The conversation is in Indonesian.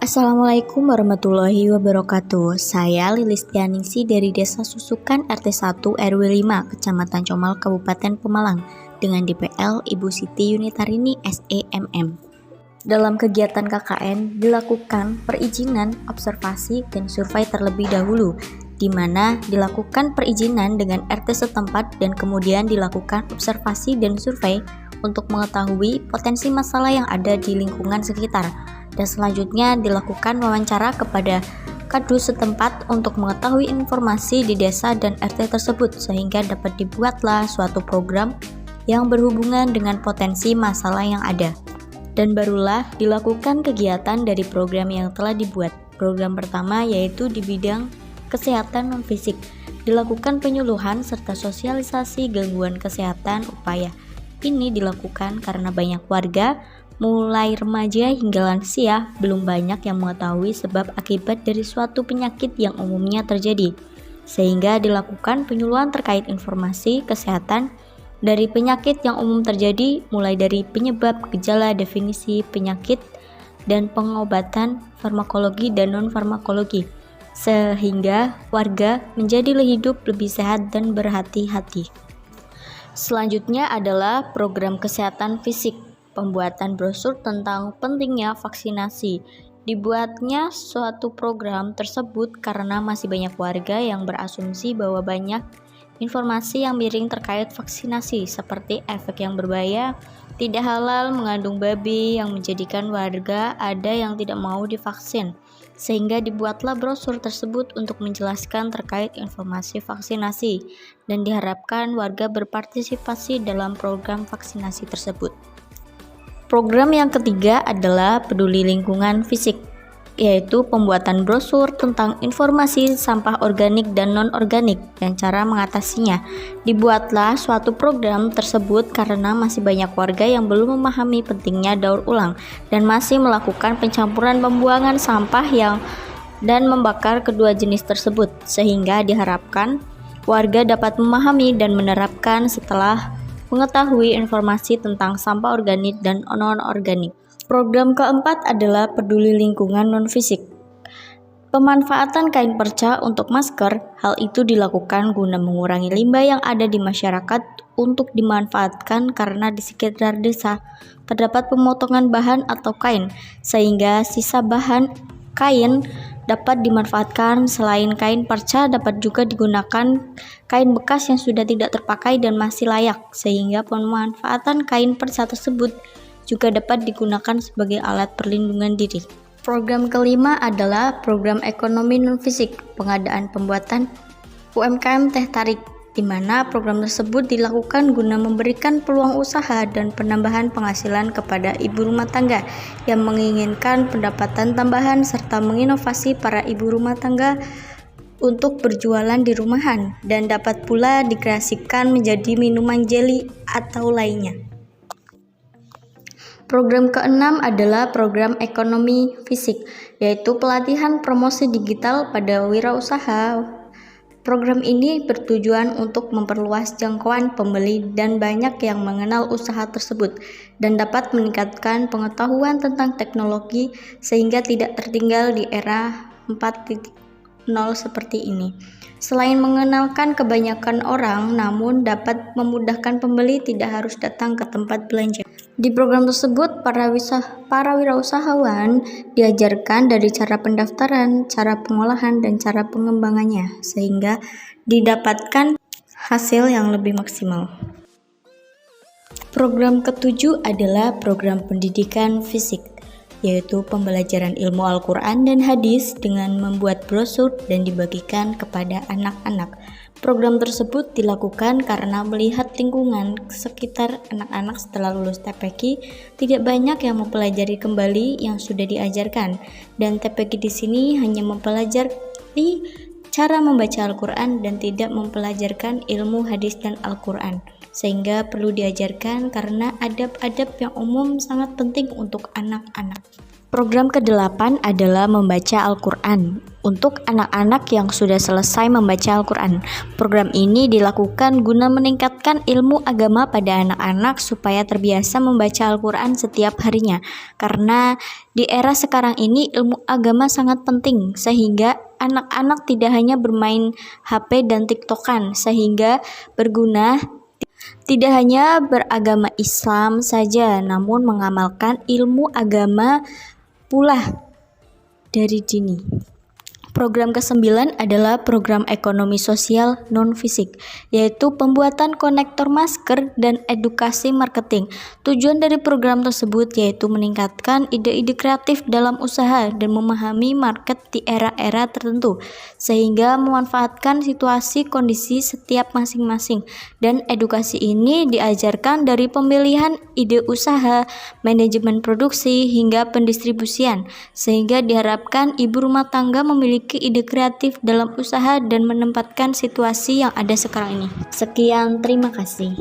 Assalamualaikum warahmatullahi wabarakatuh. Saya Lilis Tianingsi dari Desa Susukan RT 1 RW 5 Kecamatan Comal Kabupaten Pemalang dengan DPL Ibu Siti Yunitarini SEMM. Dalam kegiatan KKN dilakukan perizinan, observasi, dan survei terlebih dahulu, di mana dilakukan perizinan dengan RT setempat dan kemudian dilakukan observasi dan survei untuk mengetahui potensi masalah yang ada di lingkungan sekitar. Dan selanjutnya dilakukan wawancara kepada kadus setempat untuk mengetahui informasi di desa dan RT tersebut sehingga dapat dibuatlah suatu program yang berhubungan dengan potensi masalah yang ada. Dan barulah dilakukan kegiatan dari program yang telah dibuat. Program pertama yaitu di bidang kesehatan non-fisik. Dilakukan penyuluhan serta sosialisasi gangguan kesehatan upaya. Ini dilakukan karena banyak warga mulai remaja hingga lansia belum banyak yang mengetahui sebab akibat dari suatu penyakit yang umumnya terjadi, sehingga dilakukan penyuluhan terkait informasi kesehatan dari penyakit yang umum terjadi, mulai dari penyebab, gejala, definisi penyakit, dan pengobatan farmakologi dan non-farmakologi, sehingga warga menjadi hidup lebih sehat dan berhati-hati. Selanjutnya adalah program kesehatan fisik. Pembuatan brosur tentang pentingnya vaksinasi. Dibuatnya suatu program tersebut karena masih banyak warga yang berasumsi bahwa banyak informasi yang miring terkait vaksinasi, seperti efek yang berbahaya, tidak halal, mengandung babi, yang menjadikan warga ada yang tidak mau divaksin. Sehingga dibuatlah brosur tersebut untuk menjelaskan terkait informasi vaksinasi, dan diharapkan warga berpartisipasi dalam program vaksinasi tersebut. Program yang ketiga adalah peduli lingkungan fisik, yaitu pembuatan brosur tentang informasi sampah organik dan non-organik dan cara mengatasinya. Dibuatlah suatu program tersebut karena masih banyak warga yang belum memahami pentingnya daur ulang dan masih melakukan pencampuran pembuangan sampah dan membakar kedua jenis tersebut, sehingga diharapkan warga dapat memahami dan menerapkan setelah mengetahui informasi tentang sampah organik dan non-organik. Program keempat adalah peduli lingkungan non-fisik. Pemanfaatan kain perca untuk masker, hal itu dilakukan guna mengurangi limbah yang ada di masyarakat untuk dimanfaatkan karena di sekitar desa terdapat pemotongan bahan atau kain, sehingga sisa bahan kain dapat dimanfaatkan. Selain kain perca dapat juga digunakan kain bekas yang sudah tidak terpakai dan masih layak, sehingga pemanfaatan kain perca tersebut juga dapat digunakan sebagai alat perlindungan diri. Program kelima adalah program ekonomi non-fisik, pengadaan pembuatan UMKM teh tarik, di mana program tersebut dilakukan guna memberikan peluang usaha dan penambahan penghasilan kepada ibu rumah tangga yang menginginkan pendapatan tambahan serta menginovasi para ibu rumah tangga untuk berjualan di rumahan dan dapat pula dikreasikan menjadi minuman jelly atau lainnya. Program keenam adalah program ekonomi fisik, yaitu pelatihan promosi digital pada wirausaha. Program ini bertujuan untuk memperluas jangkauan pembeli dan banyak yang mengenal usaha tersebut dan dapat meningkatkan pengetahuan tentang teknologi sehingga tidak tertinggal di era 4.0 seperti ini. Selain mengenalkan kebanyakan orang, namun dapat memudahkan pembeli tidak harus datang ke tempat belanja. Di program tersebut, para wirausahawan diajarkan dari cara pendaftaran, cara pengolahan, dan cara pengembangannya, sehingga didapatkan hasil yang lebih maksimal. Program ketujuh adalah program pendidikan fisik, yaitu pembelajaran ilmu Al-Quran dan hadis dengan membuat brosur dan dibagikan kepada anak-anak. Program tersebut dilakukan karena melihat lingkungan sekitar anak-anak setelah lulus TPQ tidak banyak yang mempelajari kembali yang sudah diajarkan, dan TPQ di sini hanya mempelajari cara membaca Al-Quran dan tidak mempelajarkan ilmu hadis dan Al-Quran, sehingga perlu diajarkan karena adab-adab yang umum sangat penting untuk anak-anak. Program ke-8 adalah membaca Al-Quran untuk anak-anak yang sudah selesai membaca Al-Quran. Program ini dilakukan guna meningkatkan ilmu agama pada anak-anak supaya terbiasa membaca Al-Quran setiap harinya. Karena di era sekarang ini ilmu agama sangat penting, sehingga anak-anak tidak hanya bermain HP dan TikTokan, sehingga berguna tidak hanya beragama Islam saja, namun mengamalkan ilmu agama pula dari dini. Program ke-9 adalah program ekonomi sosial non-fisik, yaitu pembuatan konektor masker dan edukasi marketing. Tujuan dari program tersebut yaitu meningkatkan ide-ide kreatif dalam usaha dan memahami market di era-era tertentu, sehingga memanfaatkan situasi kondisi setiap masing-masing. Dan edukasi ini diajarkan dari pemilihan ide usaha, manajemen produksi, hingga pendistribusian, sehingga diharapkan ibu rumah tangga memiliki ide kreatif dalam usaha dan menempatkan situasi yang ada sekarang ini. Sekian, terima kasih.